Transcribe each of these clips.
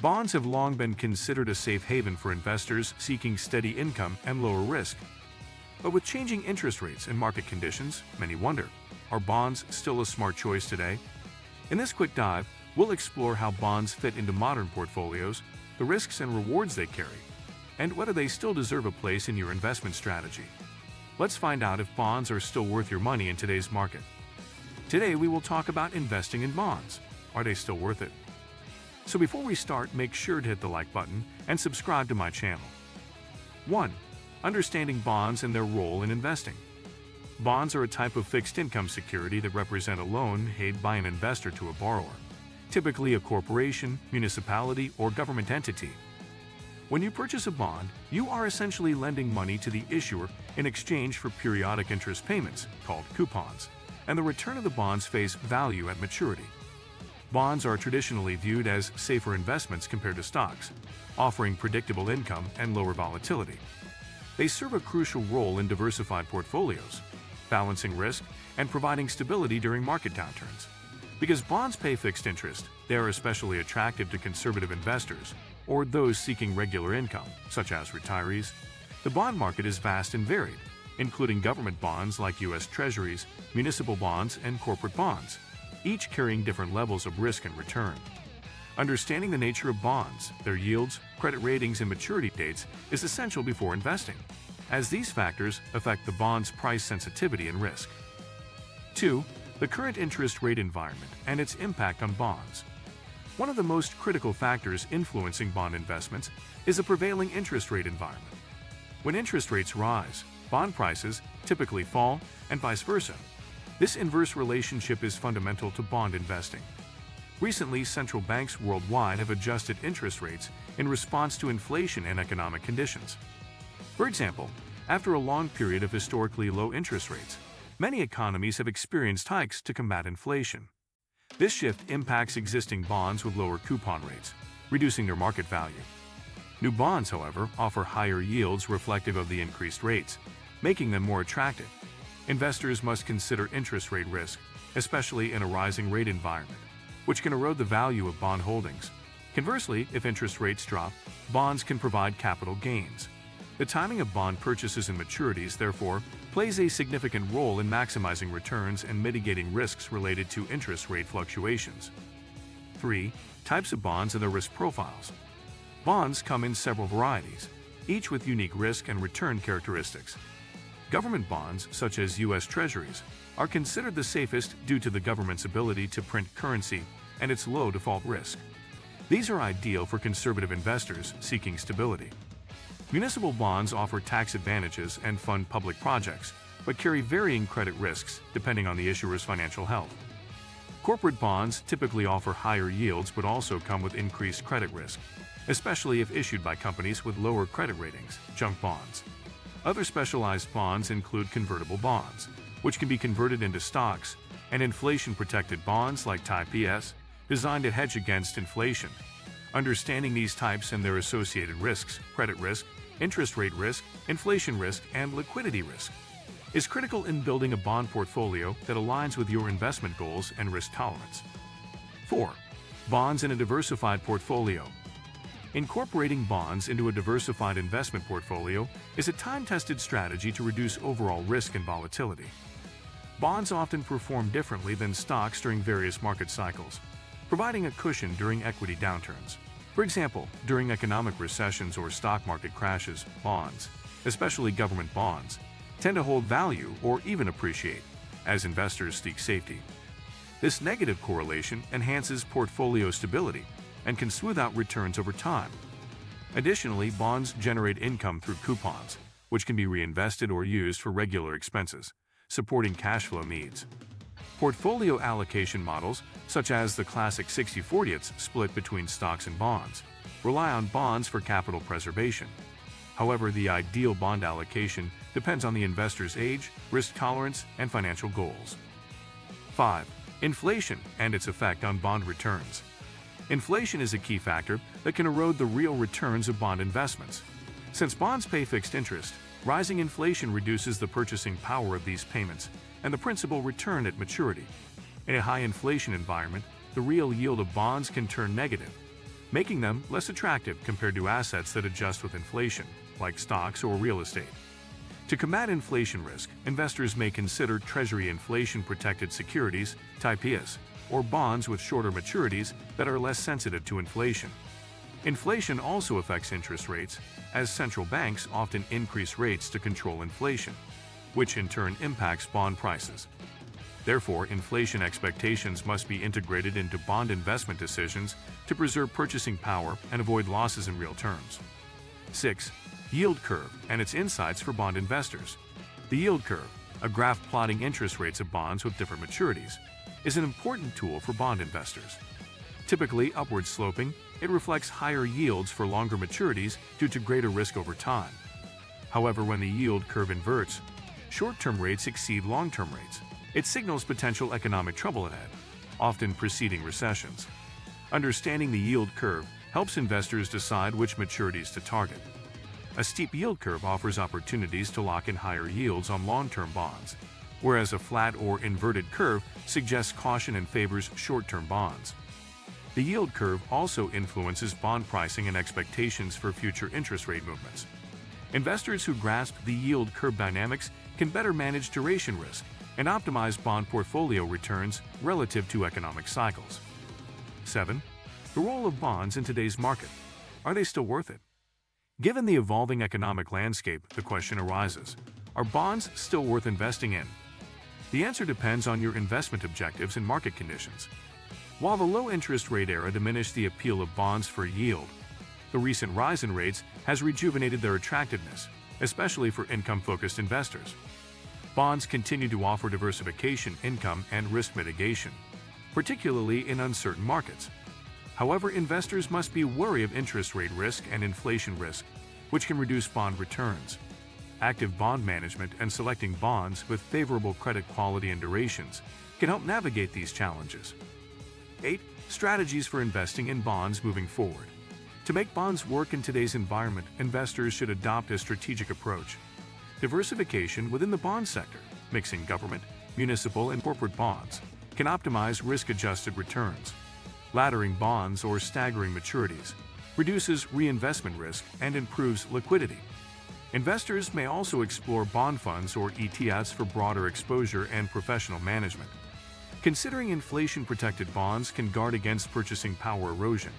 Bonds have long been considered a safe haven for investors seeking steady income and lower risk. But with changing interest rates and market conditions, many wonder, are bonds still a smart choice today? In this quick dive, we'll explore how bonds fit into modern portfolios, the risks and rewards they carry, and whether they still deserve a place in your investment strategy. Let's find out if bonds are still worth your money in today's market. Today we will talk about investing in bonds. Are they still worth it? So before we start, make sure to hit the like button and subscribe to my channel. 1. Understanding bonds and their role in investing. Bonds are a type of fixed income security that represent a loan paid by an investor to a borrower, typically a corporation, municipality, or government entity. When you purchase a bond, you are essentially lending money to the issuer in exchange for periodic interest payments, called coupons, and the return of the bond's face value at maturity. Bonds are traditionally viewed as safer investments compared to stocks, offering predictable income and lower volatility. They serve a crucial role in diversified portfolios, balancing risk and providing stability during market downturns. Because bonds pay fixed interest, they are especially attractive to conservative investors or those seeking regular income, such as retirees. The bond market is vast and varied, including government bonds like U.S. Treasuries, municipal bonds, and corporate bonds, each carrying different levels of risk and return. Understanding the nature of bonds, their yields, credit ratings, and maturity dates is essential before investing, as these factors affect the bond's price sensitivity and risk. 2. The current interest rate environment and its impact on bonds. One of the most critical factors influencing bond investments is the prevailing interest rate environment. When interest rates rise, bond prices typically fall, and vice versa. This inverse relationship is fundamental to bond investing. Recently, central banks worldwide have adjusted interest rates in response to inflation and economic conditions. For example, after a long period of historically low interest rates, many economies have experienced hikes to combat inflation. This shift impacts existing bonds with lower coupon rates, reducing their market value. New bonds, however, offer higher yields reflective of the increased rates, making them more attractive. Investors must consider interest rate risk, especially in a rising rate environment, which can erode the value of bond holdings. Conversely, if interest rates drop, bonds can provide capital gains. The timing of bond purchases and maturities, therefore, plays a significant role in maximizing returns and mitigating risks related to interest rate fluctuations. 3. Types of bonds and their risk profiles. Bonds come in several varieties, each with unique risk and return characteristics. Government bonds, such as U.S. Treasuries, are considered the safest due to the government's ability to print currency and its low default risk. These are ideal for conservative investors seeking stability. Municipal bonds offer tax advantages and fund public projects, but carry varying credit risks depending on the issuer's financial health. Corporate bonds typically offer higher yields but also come with increased credit risk, especially if issued by companies with lower credit ratings, junk bonds. Other specialized bonds include convertible bonds, which can be converted into stocks, and inflation-protected bonds like Type PS, designed to hedge against inflation. Understanding these types and their associated risks, credit risk, interest rate risk, inflation risk, and liquidity risk, is critical in building a bond portfolio that aligns with your investment goals and risk tolerance. 4. Bonds in a diversified portfolio. Incorporating bonds into a diversified investment portfolio is a time-tested strategy to reduce overall risk and volatility. Bonds often perform differently than stocks during various market cycles, providing a cushion during equity downturns. For example, during economic recessions or stock market crashes, bonds, especially government bonds, tend to hold value or even appreciate, as investors seek safety. This negative correlation enhances portfolio stability and can smooth out returns over time. Additionally, bonds generate income through coupons, which can be reinvested or used for regular expenses, supporting cash flow needs. Portfolio allocation models, such as the classic 60/40 split between stocks and bonds, rely on bonds for capital preservation. However, the ideal bond allocation depends on the investor's age, risk tolerance, and financial goals. 5. Inflation and its effect on bond returns. Inflation is a key factor that can erode the real returns of bond investments. Since bonds pay fixed interest, rising inflation reduces the purchasing power of these payments and the principal return at maturity. In a high inflation environment, the real yield of bonds can turn negative, making them less attractive compared to assets that adjust with inflation, like stocks or real estate. To combat inflation risk, investors may consider Treasury inflation-protected securities, TIPS, or bonds with shorter maturities that are less sensitive to inflation. Inflation also affects interest rates, as central banks often increase rates to control inflation, which in turn impacts bond prices. Therefore, inflation expectations must be integrated into bond investment decisions to preserve purchasing power and avoid losses in real terms. 6. Yield curve and its insights for bond investors. The yield curve, a graph plotting interest rates of bonds with different maturities, is an important tool for bond investors. Typically upward sloping, it reflects higher yields for longer maturities due to greater risk over time. However, when the yield curve inverts, short-term rates exceed long-term rates. It signals potential economic trouble ahead, often preceding recessions. Understanding the yield curve helps investors decide which maturities to target. A steep yield curve offers opportunities to lock in higher yields on long-term bonds, whereas a flat or inverted curve suggests caution and favors short-term bonds. The yield curve also influences bond pricing and expectations for future interest rate movements. Investors who grasp the yield curve dynamics can better manage duration risk and optimize bond portfolio returns relative to economic cycles. 7. The role of bonds in today's market. Are they still worth it? Given the evolving economic landscape, the question arises, are bonds still worth investing in? The answer depends on your investment objectives and market conditions. While the low interest rate era diminished the appeal of bonds for yield, the recent rise in rates has rejuvenated their attractiveness, especially for income-focused investors. Bonds continue to offer diversification, income, and risk mitigation, particularly in uncertain markets. However, investors must be wary of interest rate risk and inflation risk, which can reduce bond returns. Active bond management and selecting bonds with favorable credit quality and durations can help navigate these challenges. 8. Strategies for investing in bonds moving forward. To make bonds work in today's environment, investors should adopt a strategic approach. Diversification within the bond sector, mixing government, municipal, and corporate bonds, can optimize risk-adjusted returns. Laddering bonds or staggering maturities reduces reinvestment risk and improves liquidity. Investors may also explore bond funds or ETFs for broader exposure and professional management. Considering inflation-protected bonds can guard against purchasing power erosion.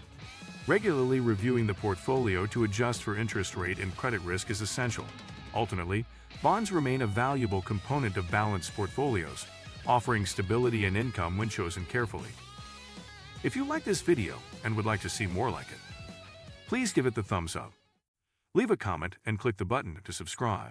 Regularly reviewing the portfolio to adjust for interest rate and credit risk is essential. Ultimately, bonds remain a valuable component of balanced portfolios, offering stability and income when chosen carefully. If you like this video and would like to see more like it, please give it the thumbs up. Leave a comment and click the button to subscribe.